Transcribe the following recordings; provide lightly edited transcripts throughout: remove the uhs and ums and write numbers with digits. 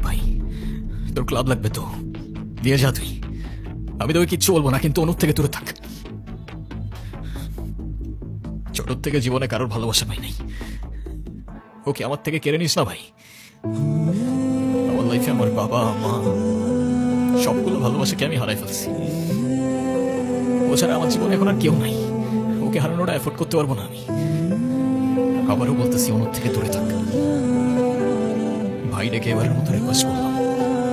ভাই তোর ক্লাব লাগবে তো দিয়ে যা তুই, আমি তোকে কিচ্ছু বলবো না, কিন্তু অনুর থেকে দূরে থাক। ছোট থেকে জীবনে কারোর ভালোবাসা পাই নাই, ওকে আমার থেকে কেড়ে নিস না ভাই। আমার লাইফে আমার বাবা মা সবগুলো ভালোবাসাকে আমি হারাই ফেলছি, ও ছাড়া আমার জীবনে এখন আর কেউ নাই, ওকে হারানোটা এফোর্ড করতে পারবো না আমি। আবারও বলতেছি অনুর থেকে দূরে থাক ভাই, ডেকে এবারের মতো রিকোয়েস্ট করলাম,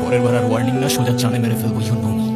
পরের বার আর ওয়ার্নিং না, সোজা চানে মেরে ফেলবো। You know me.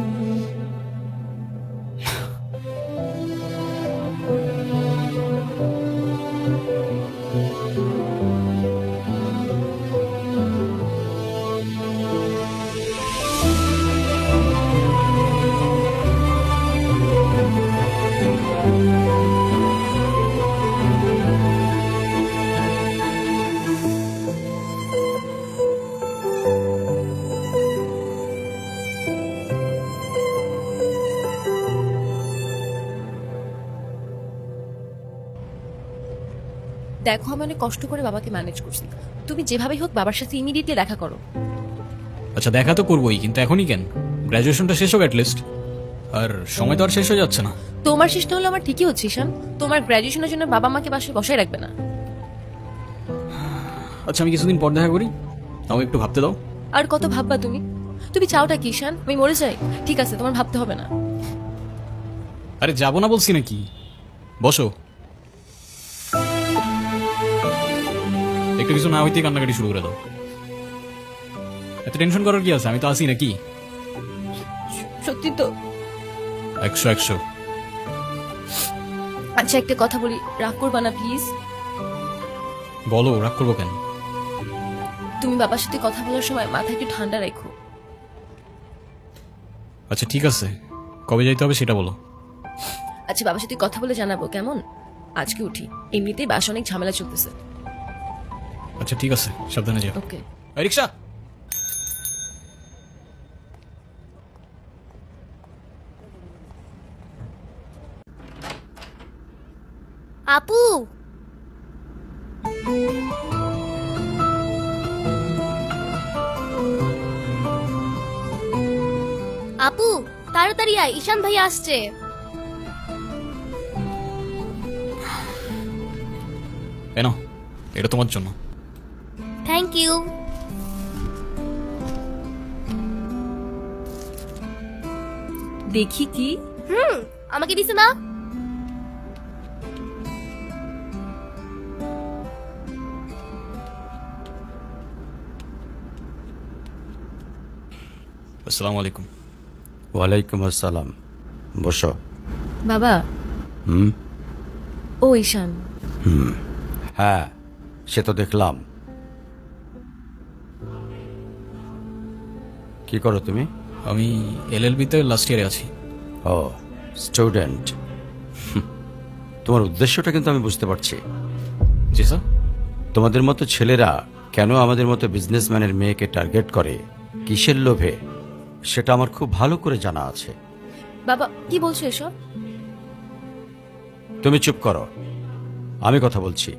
দেখো আমি অনেক কষ্ট করে বাবাকে ম্যানেজ করছি, তুমি যেভাবেই হোক বাবার সাথে ইমিডিয়েটলি দেখা করো। আচ্ছা দেখা তো করবোই, কিন্তু এখনই কেন? গ্র্যাজুয়েশনটা শেষ হোক অ্যাটলিস্ট, আর সময় তো আর শেষ হয়ে যাচ্ছে না। তোমার শেষ না হলে আমার ঠিকই হচ্ছে ঈশান, তোমার গ্র্যাজুয়েশনের জন্য বাবা মাকে বাসায় বসায় রাখবে না। আচ্ছা আমি কিছুদিন পর দেখা করি, তাও একটু ভাবতে দাও। আর কত ভাববা তুমি? তুমি চাওটা কি ঈশান, আমি মরে যাই? ঠিক আছে তোমার ভাবতে হবে না। আরে যাবো না বলছি নাকি, বসো। একটু কিছু না হইতে কান্নাকাটি শুরু করে দাও, এত টেনশন করার কি আছে, আমি তো আসি নাকি। সত্যি তো? 100 আচ্ছা একটা কথা বলি, রাগ করবা না প্লিজ? বলো, রাগ করবো কেন? তুমি বাবার সাথে কথা বলার সময় মাথা একটু ঠান্ডা রাখো। আচ্ছা ঠিক আছে, কবে যাইতে হবে সেটা বলো। আচ্ছা বাবার সাথে কথা বলে জানাবো কেমন? আজকে উঠি, এমনিতেই বাসা অনেক ঝামেলা চলতেছে। আচ্ছা ঠিক আছে, সাবধানে যাও। ওকে। রিক্সা। আপু আপু তাড়াতাড়ি আয়, ঈশান ভাই আসছে। এনো, এটা তোমার জন্য। Thank you. দেখি কি? আমাকে দিছে না? আসসালামু আলাইকুম। ওয়ালাইকুম আসসালাম, বসো। বাবা। হুম। ও ঈশান। হ্যাঁ সে তো দেখলাম। কি করো তুমি? আমি এলএলবি-তে লাস্ট ইয়ারে আছি। ও স্টুডেন্ট। তোমার উদ্দেশ্যটা কিন্তু আমি বুঝতে পারছি। জি স্যার। তোমাদের মতো ছেলেরা কেন আমাদের মতো বিজনেসম্যানের মেয়েকে টার্গেট করে, কিসের লোভে, সেটা আমার খুব ভালো করে জানা আছে। বাবা কি বলছো এসব? তুমি চুপ করো, আমি কথা বলছি।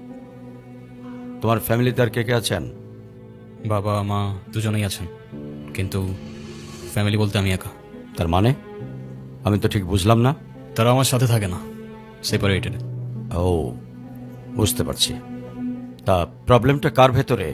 তোমার ফ্যামিলিতে আর কে কে আছেন? বাবা মা দুজনেই আছেন, কিন্তু ফ্যামিলি বলতে আমি একা। তার মানে আমি তো ঠিক বুঝলাম না। তারা আমার সাথে থাকে না, সেপারেটেড। ও বুঝতে পারছি। তা প্রবলেমটা কার ভেতরে,